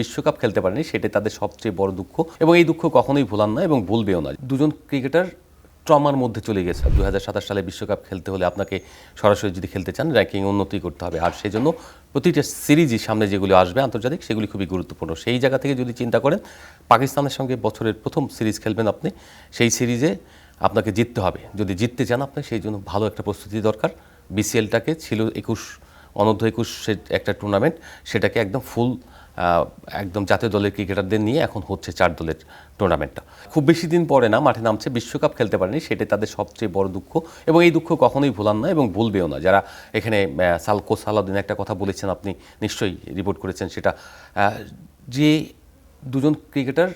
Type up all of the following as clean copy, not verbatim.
বিশ্বকাপ খেলতে পারেনি, সেটাই তাদের সবচেয়ে বড় দুঃখ এবং এই দুঃখ কখনোই ভোলান না এবং ভুলবেও না। দুজন ক্রিকেটার ট্রমার মধ্যে চলে গেছে। 2027 সালে বিশ্বকাপ খেলতে হলে আপনাকে সরাসরি যদি খেলতে চান র্যাঙ্কিং উন্নতি করতে হবে, আর সেই জন্য প্রতিটা সিরিজই সামনে যেগুলো আসবে আন্তর্জাতিক সেগুলি খুবই গুরুত্বপূর্ণ। সেই জায়গা থেকে যদি চিন্তা করেন পাকিস্তানের সঙ্গে বছরের প্রথম সিরিজ খেলবেন আপনি, সেই সিরিজে আপনাকে জিততে হবে। যদি জিততে চান আপনি, সেই জন্য ভালো একটা প্রস্তুতি দরকার। বিসিএলটাকে ছিল 21 অনূর্ধ্ব 21 একটা টুর্নামেন্ট, সেটাকে একদম ফুল একদম জাতীয় দলের ক্রিকেটারদের নিয়ে এখন হচ্ছে 4 দলের টুর্নামেন্টটা। খুব বেশি দিন পরে না মাঠে নামছে, বিশ্বকাপ খেলতে পারেনি, সেটাই তাদের সবচেয়ে বড় দুঃখ এবং এই দুঃখ কখনোই ভোলান না এবং ভুলবেও না। যারা এখানে সালাউদ্দিন একটা কথা বলেছেন, আপনি নিশ্চয়ই রিপোর্ট করেছেন সেটা, যে দুজন ক্রিকেটার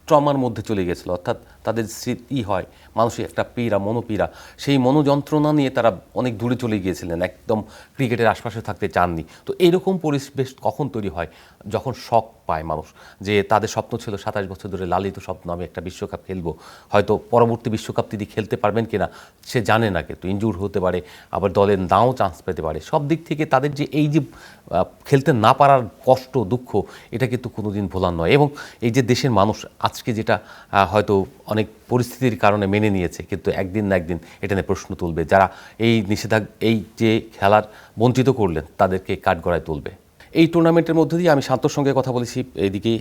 ট্রমার মধ্যে চলে গেছিলো, অর্থাৎ তাদের স্মৃতি হয় মানসিক একটা পীড়া, মনোপীড়া, সেই মনোযন্ত্রণা নিয়ে তারা অনেক দূরে চলে গিয়েছিলেন, একদম ক্রিকেটের আশপাশে থাকতে চাননি। তো এইরকম পরিবেশ কখন তৈরি হয়? যখন শক পায় মানুষ, যে তাদের স্বপ্ন ছিল 27 বছর ধরে লালিত স্বপ্ন, আমি একটা বিশ্বকাপ খেলবো, হয়তো পরবর্তী বিশ্বকাপ তিনি খেলতে পারবেন কিনা সে জানে না, কিন্তু ইনজুর হতে পারে, আবার দলের নাও চান্স পেতে পারে। সব দিক থেকে তাদের যে এই যে খেলতে না পারার কষ্ট, দুঃখ, এটা কিন্তু কোনোদিন ভোলার নয়। এবং এই যে দেশের মানুষ আজকে যেটা হয়তো অনেক পরিস্থিতির কারণে মেনে নিয়েছে, কিন্তু একদিন না একদিন এটা নিয়ে প্রশ্ন তুলবে। যারা এই নিষেধাজ্ঞা, এই যে খেলার বঞ্চিত করলেন, তাদেরকে কাঠগড়ায় তুলবে। এই টুর্নামেন্টের মধ্যে দিয়ে আমি শান্তর সঙ্গে কথা বলেছি, এইদিকে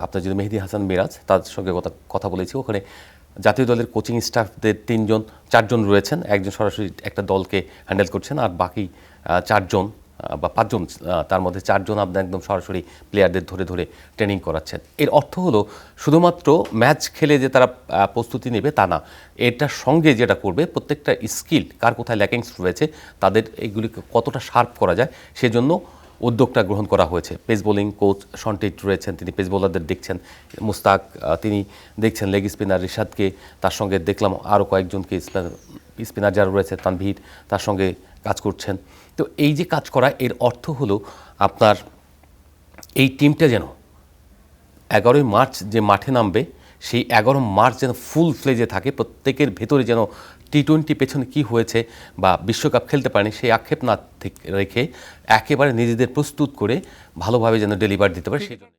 আপনার যদি মেহেদী হাসান মিরাজ, তার সঙ্গে কথা বলেছি। ওখানে জাতীয় দলের কোচিং স্টাফদের 4জন রয়েছেন, একজন সরাসরি একটা দলকে হ্যান্ডেল করছেন, আর বাকি 4জন বা 5জন, তার মধ্যে 4জন আপনার একদম সরাসরি প্লেয়ারদের ধরে ধরে ট্রেনিং করাচ্ছেন। এর অর্থ হলো শুধুমাত্র ম্যাচ খেলে যে তারা প্রস্তুতি নেবে তা না, এটার সঙ্গে যেটা করবে প্রত্যেকটা স্কিল, কার কোথায় ল্যাকিংস রয়েছে, তাদের এইগুলিকে কতটা শার্প করা যায় সেজন্য উদ্যোগটা গ্রহণ করা হয়েছে। পেস বোলিং কোচ সন্টেট রয়েছেন, তিনি পেস বোলারদের দেখছেন, মুস্তাক তিনি দেখছেন লেগ স্পিনার রিশাদকে, তার সঙ্গে দেখলাম আরও কয়েকজনকে স্পিনার যারা রয়েছে তানভীর, তার সঙ্গে কাজ করছেন। তো এই যে কাজ করা, এর অর্থ হলো আপনার এই টিমটা যেন 11ই মার্চ যে মাঠে নামবে, সেই 11 মার্চ যেন ফুল ফ্লেজে থাকে, প্রত্যেকের ভেতরে যেন টি-20 পেছনে কী হয়েছে বা বিশ্বকাপ খেলতে পারেনি সেই আক্ষেপ না রেখে একেবারে নিজেদের প্রস্তুত করে ভালোভাবে যেন ডেলিভার দিতে পারে, সেই জন্য